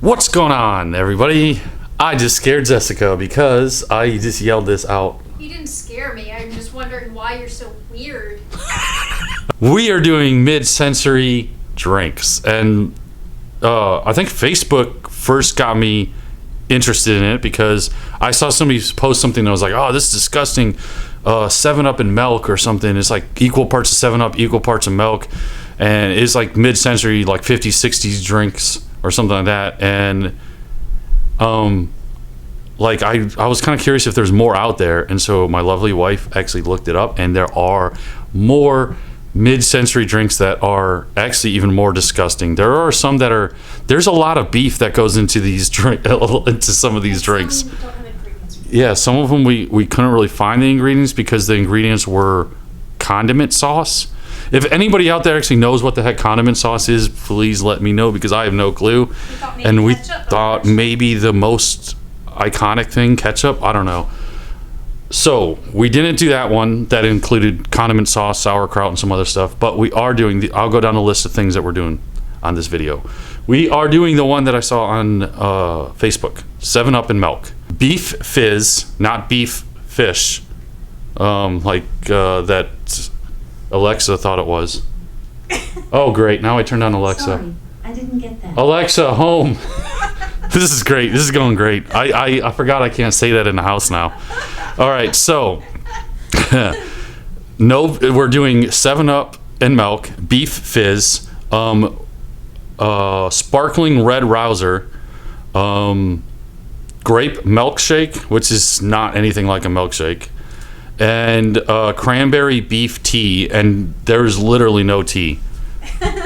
What's going on, everybody? I just scared Jessica because I just yelled this out. You didn't scare me. I'm just wondering why you're so weird. We are doing mid-century drinks, and I think Facebook first got me interested in it because I saw somebody post something that was like, "Oh, this is disgusting." 7-Up and milk or something. It's like equal parts of 7-Up, equal parts of milk, and it's like mid-century, like 50s, 60s drinks or something like that. And like I was kind of curious if there's more out there, and so my lovely wife actually looked it up, and there are more mid-century drinks that are actually even more disgusting. There are some that are, there's a lot of beef that goes into these into some of these drinks. Yeah, some of them we couldn't really find the ingredients because the ingredients were condiment sauce. If anybody out there actually knows what the heck condiment sauce is, please let me know because I have no clue. And we thought maybe the most iconic thing, ketchup. I don't know. So we didn't do that one. That included condiment sauce, sauerkraut, and some other stuff. But we are doing the. I'll go down the list of things that we're doing on this video. We are doing the one that I saw on Facebook. 7-Up and milk. Beef Fizz, not beef fish, that Alexa thought it was. Oh, great. Now I turned on Alexa. Sorry, I didn't get that. Alexa, home. This is great. This is going great. I forgot I can't say that in the house now. All right, so no, we're doing 7-Up and milk, beef fizz, sparkling red rouser, grape milkshake, which is not anything like a milkshake, and cranberry beef tea, and there's literally no tea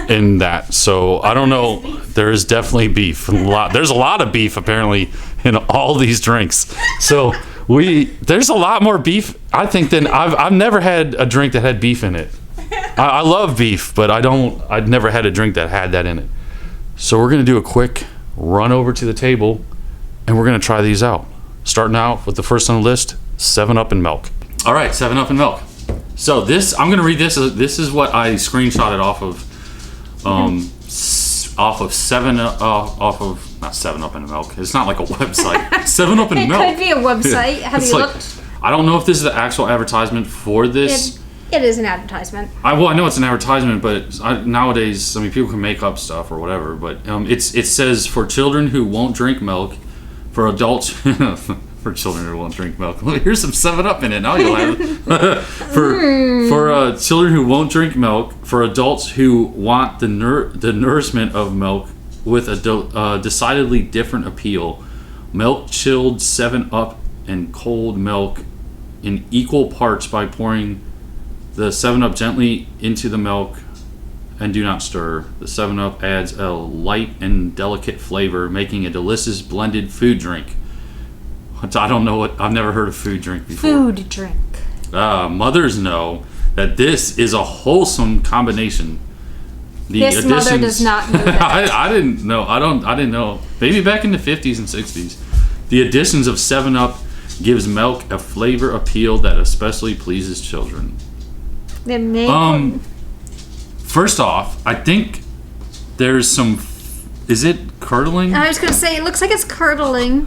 in that. So I don't know. There's definitely beef. There's a lot of beef apparently in all these drinks. So there's a lot more beef, I think, than I've never had a drink that had beef in it. I love beef, but I'd never had a drink that had that in it. So we're gonna do a quick run over to the table, and we're gonna try these out. Starting out with the first on the list, 7-Up and milk. All right, 7-Up and milk. So this, I'm gonna read this. This is what I screenshotted off of not 7-Up and milk. It's not like a website. 7-Up and milk. It could be a website. Have you looked? I don't know if this is the actual advertisement for this. It is an advertisement. I know it's an advertisement, but nowadays, I mean, people can make up stuff or whatever. But it says for children who won't drink milk, for adults. For children who won't drink milk. Here's some 7-Up in it. Now you'll have it. for children who won't drink milk, for adults who want the nourishment of milk with a decidedly different appeal, milk chilled 7-Up and cold milk in equal parts by pouring the 7-Up gently into the milk and do not stir. The 7-Up adds a light and delicate flavor, making a delicious blended food drink. I don't know I've never heard of food drink before. Food drink. Mothers know that this is a wholesome combination. This mother does not know that. I didn't know. I didn't know. Maybe back in the 50s and 60s. The additions of 7-Up gives milk a flavor appeal that especially pleases children. First off, I think there's some. Is it curdling? I was going to say, it looks like it's curdling.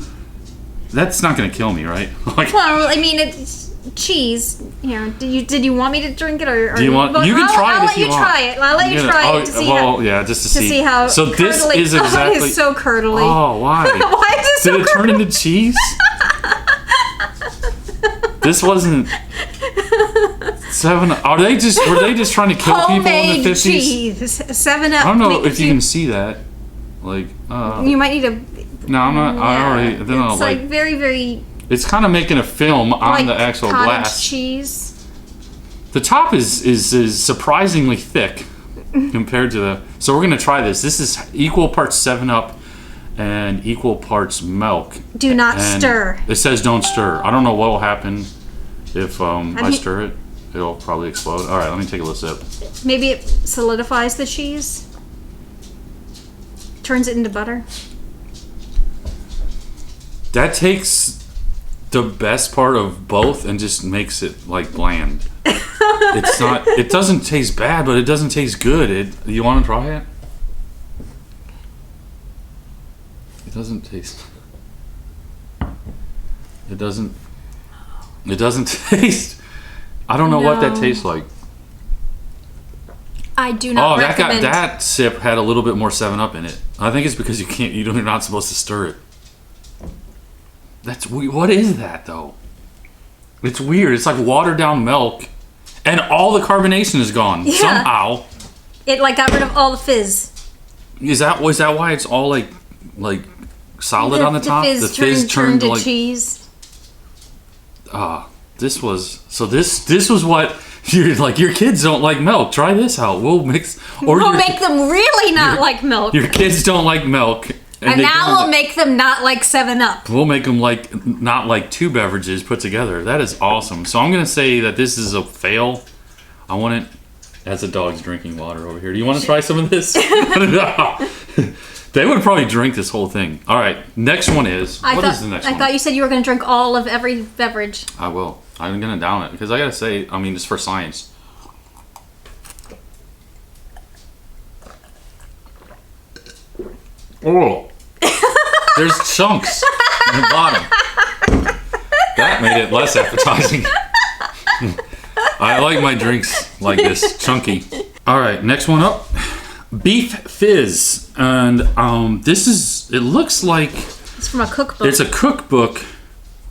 That's not going to kill me, right? Well, I mean, it's cheese. You know, did you want me to drink it or do you want? You can try it if you want. I'll let you try it to see how. Yeah, just to see how. So curdly. This is exactly. It is so curdly. Oh, why? Why is it so? Did it turn into cheese? This wasn't. 7-Up. Were they just trying to kill people in the 50s? Cheese. 7-Up. I don't know if you can see that. Like. You might need a. No, I'm not. Yeah, I already. It's like very, very. It's kind of making a film on the actual glass. Cheese. The top is surprisingly thick compared to the. So we're gonna try this. This is equal parts 7-Up and equal parts milk. Do not stir. It says don't stir. I don't know what will happen if I stir it. It'll probably explode. All right, let me take a little sip. Maybe it solidifies the cheese. Turns it into butter. That takes the best part of both and just makes it like bland. It's not. It doesn't taste bad, but it doesn't taste good. You want to try it? It doesn't taste. It doesn't taste. I don't know what that tastes like. I do not recommend. That sip had a little bit more 7-Up in it. I think it's because you're not supposed to stir it. What is that though? It's weird. It's like watered down milk, and all the carbonation is gone somehow. It like got rid of all the fizz. Was that why it's all like solid on the top? The fizz turned to like cheese. This was what your kids don't like milk. Try this out. We'll make them really not like milk. Your kids don't like milk. And now we'll make them not like 7-Up. We'll make them not like 2 beverages put together. That is awesome. So I'm going to say that this is a fail. I want it as a dog's drinking water over here. Do you want to try some of this? They would probably drink this whole thing. All right, next one is... What is the next one? I thought you said you were going to drink all of every beverage. I will. I'm going to down it because I got to say, I mean, it's for science. Oh. There's chunks in the bottom. That made it less appetizing. I like my drinks like this, chunky. All right, next one up. Beef Fizz. And it looks like... It's from a cookbook. It's a cookbook.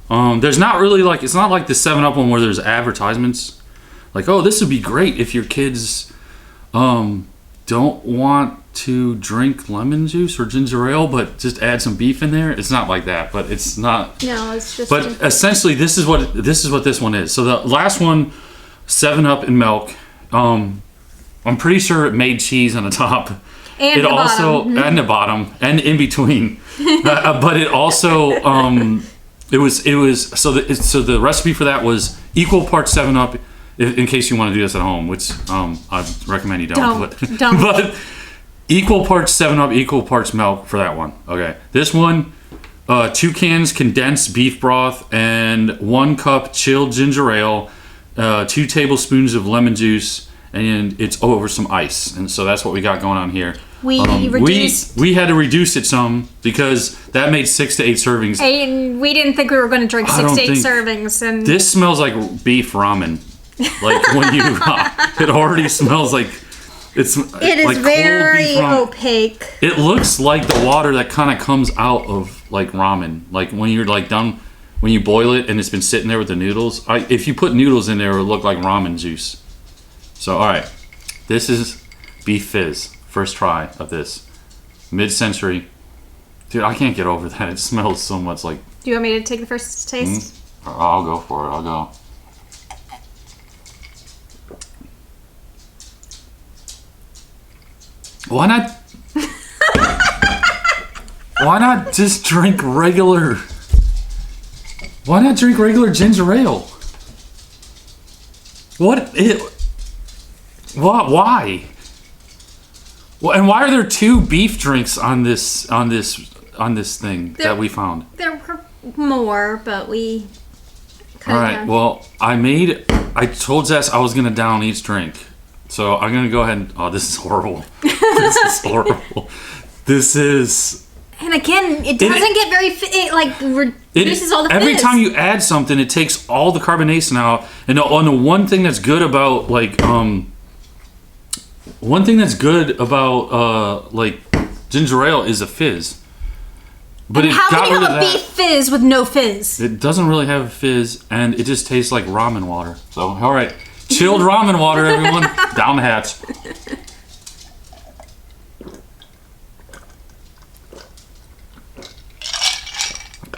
There's not really it's not like the 7-Up one where there's advertisements. Like, oh, this would be great if your kids don't want to drink lemon juice or ginger ale, but just add some beef in there. It's not like that, but it's not. No, it's just. But essentially, this is what this one is. So the last one, 7-Up and milk. I'm pretty sure it made cheese on the top. And it the also bottom. And the bottom and in between, but it also it was so the recipe for that was equal parts 7-Up. In case you want to do this at home, which I recommend you don't. Don't. But equal parts 7-Up, equal parts milk for that one. Okay. This one, 2 cans condensed beef broth and 1 cup chilled ginger ale, 2 tablespoons of lemon juice, and it's over some ice. And so that's what we got going on here. We had to reduce it some because that made 6 to 8 servings. And we didn't think we were going to drink 6 to 8 servings. And this smells like beef ramen. Like when you, it already smells like it is like very opaque. It looks like the water that kind of comes out of like ramen. Like when you're like done, when you boil it and it's been sitting there with the noodles. If you put noodles in there, it would look like ramen juice. So all right, this is Beef Fizz. First try of this, mid-century. Dude, I can't get over that. It smells so much like. Do you want me to take the first taste? I'll go for it. I'll go. Why not just drink regular? Why not drink regular ginger ale? Why? Well, and why are there 2 beef drinks on this thing that we found? There were more, but we. All right. Well, I told Jess I was gonna down each drink. So I'm going to go ahead and... Oh, this is horrible. This is horrible. This is... And again, it doesn't get very... It reduces all the fizz. Every time you add something, it takes all the carbonation out. And the one thing that's good about, ginger ale is a fizz. But and how can you have a beef fizz with no fizz? It doesn't really have a fizz, and it just tastes like ramen water. So, all right. Chilled ramen water, everyone. Down the hatch.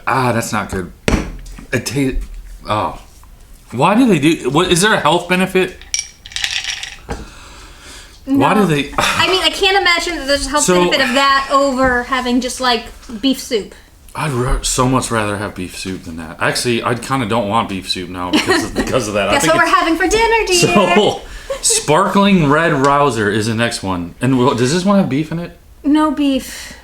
That's not good. It tastes... Oh. Why do they do... Is there a health benefit? No. Why do they... I mean, I can't imagine that there's a health benefit of that over having just, beef soup. I'd so much rather have beef soup than that. Actually, I kind of don't want beef soup now because of that. Guess what we're having for dinner, dear? So, sparkling red rouser is the next one. And does this one have beef in it? No beef.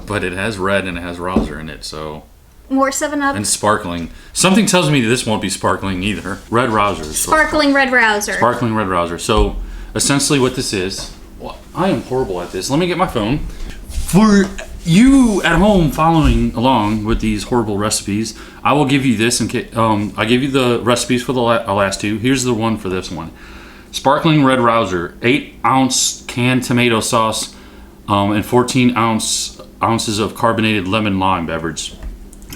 But it has red and it has rouser in it, so... More 7-Up. And sparkling. Something tells me this won't be sparkling either. Red rouser. Sparkling red rouser. Sparkling red rouser. So, essentially what this is... Well, I am horrible at this. Let me get my phone. For you at home following along with these horrible recipes, I will give you this. I give you the recipes for the last two. Here's the one for this one: sparkling red rouser, 8-ounce canned tomato sauce, and 14 ounces of carbonated lemon lime beverage.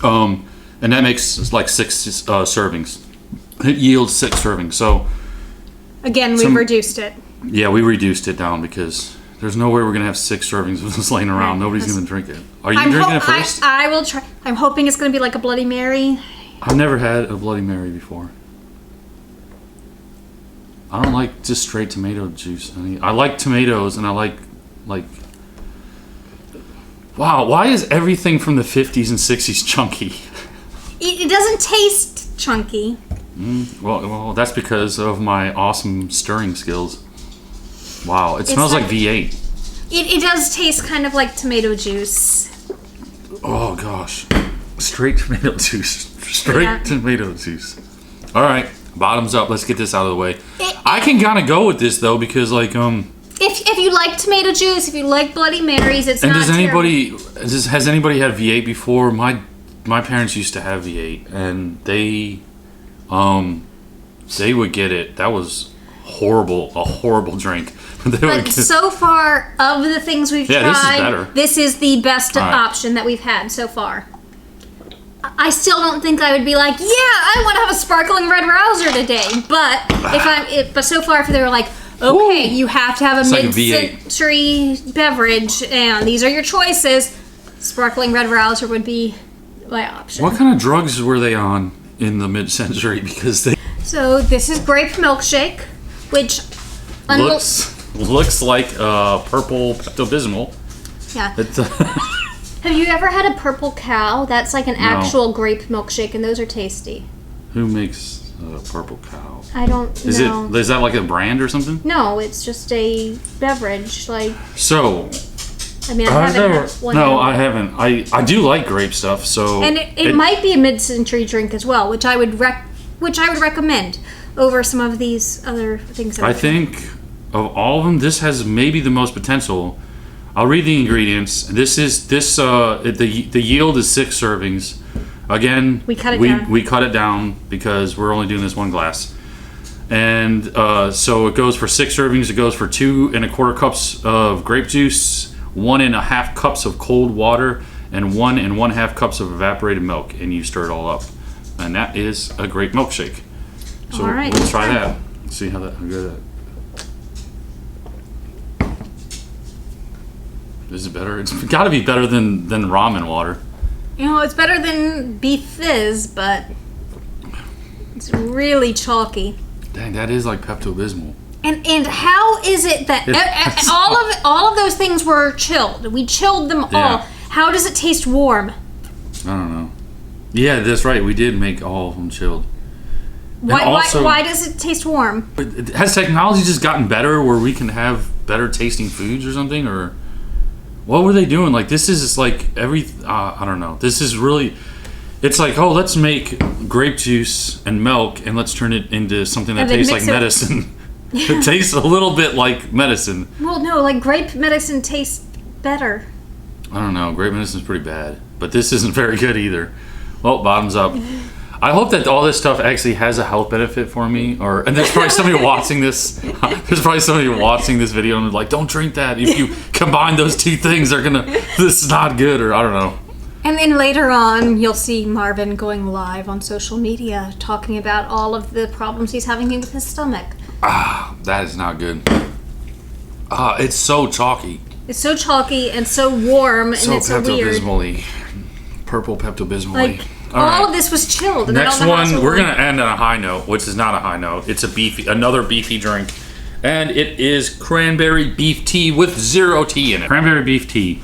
And that makes like 6 servings. It yields 6 servings. So again, we've reduced it. Yeah, we reduced it down because there's no way we're gonna have 6 servings of this laying around. Nobody's gonna drink it. Are you drinking it first? I will try. I'm hoping it's gonna be like a Bloody Mary. I've never had a Bloody Mary before. I don't like just straight tomato juice. I like tomatoes, and I like. Wow, why is everything from the 50s and 60s chunky? It doesn't taste chunky. Well, that's because of my awesome stirring skills. Wow, it smells like V8. It does taste kind of like tomato juice. Oh gosh, straight tomato juice. Tomato juice. All right, bottoms up. Let's get this out of the way. I can kind of go with this though because If you like tomato juice, if you like Bloody Marys, it's not terrible. Has anybody had V8 before? My parents used to have V8, and they would get it. That was a horrible drink. But so far, of the things we've tried, this is the best option that we've had so far. I still don't think I would be like, yeah, I want to have a sparkling red rouser today. But but so far, if they were like, okay, you have to have a mid-century beverage, and these are your choices, sparkling red rouser would be my option. What kind of drugs were they on in the mid-century? So this is grape milkshake, which looks like purple Pepto-Bismol. Yeah. Have you ever had a purple cow? That's like an actual grape milkshake, and those are tasty. Who makes Purple Cow? I don't know. Is that like a brand or something? No, it's just a beverage. So. I mean, I haven't had one. No, I haven't. I do like grape stuff, so. And it might be a mid-century drink as well, which I would recommend over some of these other things. I think of all of them, this has maybe the most potential. I'll read the ingredients. The yield is 6 servings. Again, we cut it down because we're only doing this one glass. And so it goes for 6 servings. It goes for 2 1/4 cups of grape juice, 1 1/2 cups of cold water, and 1 1/2 cups of evaporated milk. And you stir it all up. And that is a grape milkshake. So all right, we'll try that. See how good that. Is it better? It's got to be better than ramen water. It's better than Beef Fizz, but it's really chalky. Dang, that is like Pepto-Bismol. And how is it that all of those things were chilled? We chilled them all. How does it taste warm? I don't know. Yeah, that's right. We did make all of them chilled. Why does it taste warm? Has technology just gotten better where we can have better tasting foods or something? Or what were they doing? Like, this is just like I don't know. This is really, it's like, oh, let's make grape juice and milk and let's turn it into something that tastes like medicine. It tastes a little bit like medicine. Well, no, like grape medicine tastes better. I don't know. Grape medicine's pretty bad. But this isn't very good either. Well, bottoms up. I hope that all this stuff actually has a health benefit for me. And there's probably somebody watching this. There's probably somebody watching this video and like, don't drink that. If you combine those two things, this is not good. Or I don't know. And then later on, you'll see Marvin going live on social media talking about all of the problems he's having with his stomach. That is not good. It's so chalky. It's so chalky and so warm, and it's so weird. Pepto-Bismol-y. Purple Pepto-Bismol-y. Like, all of this was chilled. And next one, we're going to end on a high note, which is not a high note. It's another beefy drink. And it is Cranberry Beef Tea with 0 tea in it. Cranberry Beef Tea.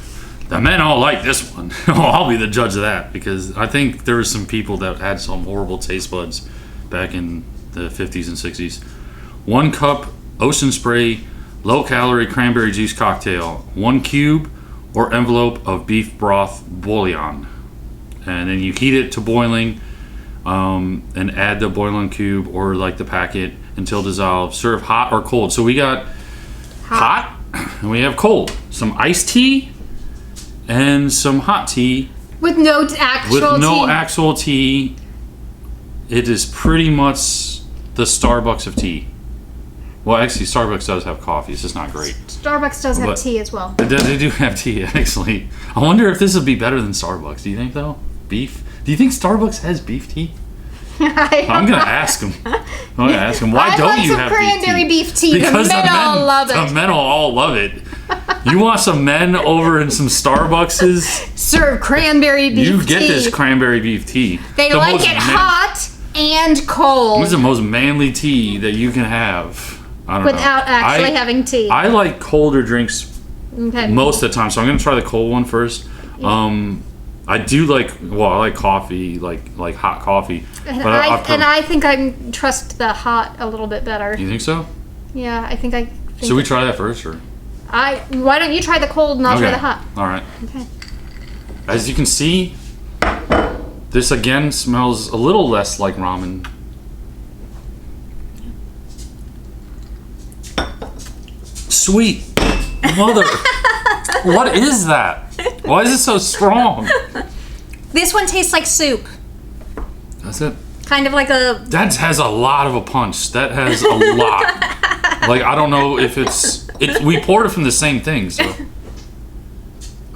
The men all like this one. I'll be the judge of that because I think there were some people that had some horrible taste buds back in the 50s and 60s. 1 cup Ocean Spray low-calorie cranberry juice cocktail. 1 cube or envelope of beef broth bouillon. And then you heat it to boiling and add the boiling cube or like the packet until dissolved. Serve hot or cold. So we got hot and we have cold. Some iced tea and some hot tea. With no actual tea. It is pretty much the Starbucks of tea. Well, actually, Starbucks does have coffee. It's just not great. Starbucks does have tea as well. They do have tea, actually. I wonder if this would be better than Starbucks. Do you think, though? Beef? Do you think Starbucks has beef tea? I'm going to ask them. Why don't you have cranberry beef tea? Because the men all love it. The men all love it. You want some men over in some Starbuckses? Serve cranberry beef tea. You get this cranberry beef tea. They like it hot and cold. This is the most manly tea that you can have. I don't know. Without actually having tea. I like colder drinks most of the time, so I'm going to try the cold one first. Yeah. I do I like coffee, like hot coffee. And I think I trust the hot a little bit better. You think so? Yeah, I think Should we try that first, or? Why don't you try the cold and I'll try the hot? All right. Okay. As you can see, this again smells a little less like ramen. Sweet mother. What is that? Why is it so strong? This one tastes like soup. That's it. Kind of like a... That has a lot of a punch. That has a lot. I don't know if it's... We poured it from the same thing, so...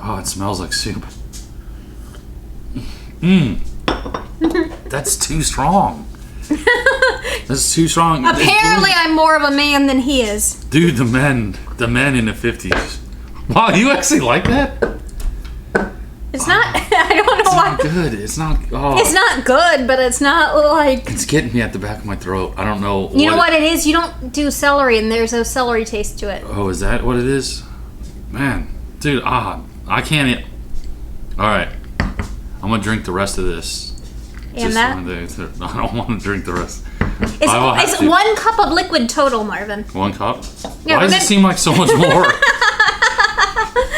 Oh, it smells like soup. That's too strong. That's too strong. Apparently, I'm more of a man than he is. Dude, the men in the 50s. Wow, you actually like that? It's not. I don't know why. It's not good. It's not. Oh. It's not good, but it's not like. It's getting me at the back of my throat. I don't know. You know what it is? You don't do celery, and there's a celery taste to it. Oh, is that what it is? Man, dude, I can't eat. All right, I'm gonna drink the rest of this. And that? I don't want to drink the rest. It's 1 cup of liquid total, Marvin. 1 cup? Yeah, why does it seem like so much more?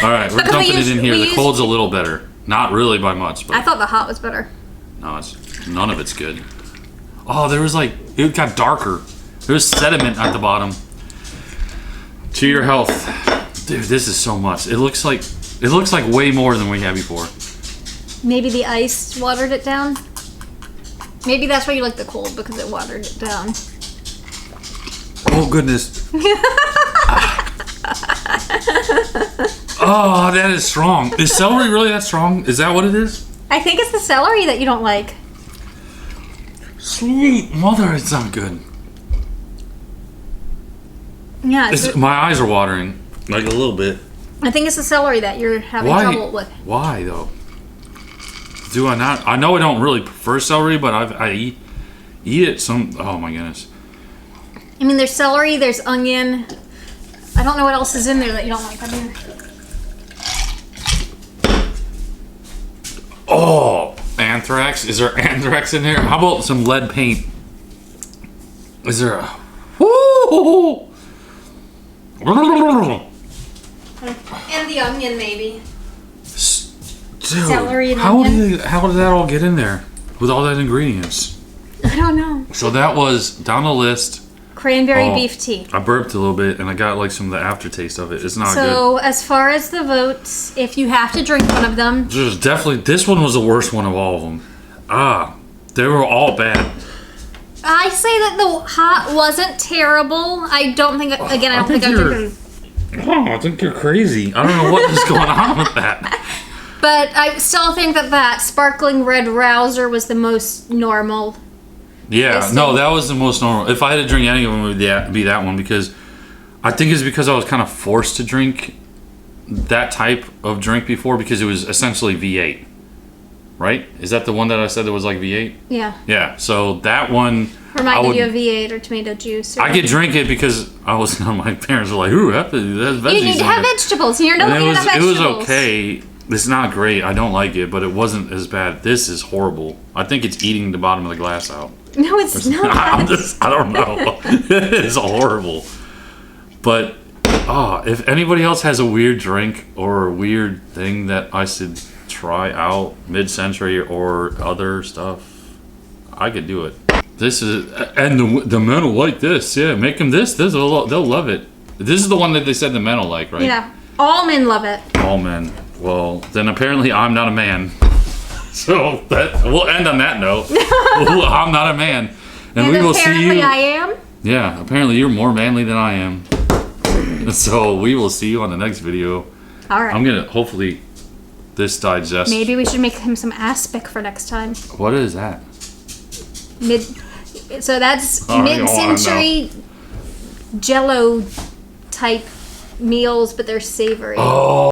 All right, we're dumping it in here. The cold's a little better. Not really by much. But I thought the hot was better. No, none of it's good. Oh, there was it got darker. There was sediment at the bottom. To your health. Dude, this is so much. It looks like way more than we had before. Maybe the ice watered it down? Maybe that's why you like the cold, because it watered it down. Oh, goodness. Oh, that is strong. Is celery really that strong? Is that what it is? I think it's the celery that you don't like. Sweet mother, it's not good. Yeah. My eyes are watering, a little bit. I think it's the celery that you're having trouble with. Why, though? Do I not? I know I don't really prefer celery, but I eat it some... Oh, my goodness. I mean, there's celery, there's onion. I don't know what else is in there that you don't like. Oh, anthrax? Is there anthrax in there? How about some lead paint? Is there a... Woo! And the onion, maybe. Dude, celery and onion. How did that all get in there with all that ingredients? I don't know. So that was down the list. Cranberry beef tea. I burped a little bit and I got some of the aftertaste of it. It's not good. So as far as the votes, if you have to drink one of them, this one was the worst one of all of them. They were all bad. I say that the hot wasn't terrible. I don't think. Again, I don't think I've drinking. Oh, I think you're crazy. I don't know what is going on with that. But I still think that sparkling red rouser was the most normal. Yeah, no, that was the most normal. If I had to drink any of them, it would be that one, because I think it's because I was kind of forced to drink that type of drink before, because it was essentially V8. Right? Is that the one that I said that was like V8? Yeah. Yeah, so that one... Reminded you of V8 or tomato juice. I could drink it because my parents were like, ooh, that's veggies. You need to have vegetables. You're not eating enough vegetables. It was okay. It's not great. I don't like it, but it wasn't as bad. This is horrible. I think it's eating the bottom of the glass out. No, it's not. I don't know. It's horrible. But, if anybody else has a weird drink or a weird thing that I should try out mid-century or other stuff, I could do it. This is, and the men will like this. Yeah, make them this. They'll love it. This is the one that they said the men will like, right? Yeah. All men love it. All men Well, then apparently I'm not a man. So we'll end on that note. I'm not a man. And we will see you. Apparently I am? Yeah, apparently you're more manly than I am. So we will see you on the next video. All right. I'm going to hopefully this digest. Maybe we should make him some aspic for next time. What is that? So that's mid-century Jello type meals, but they're savory. Oh.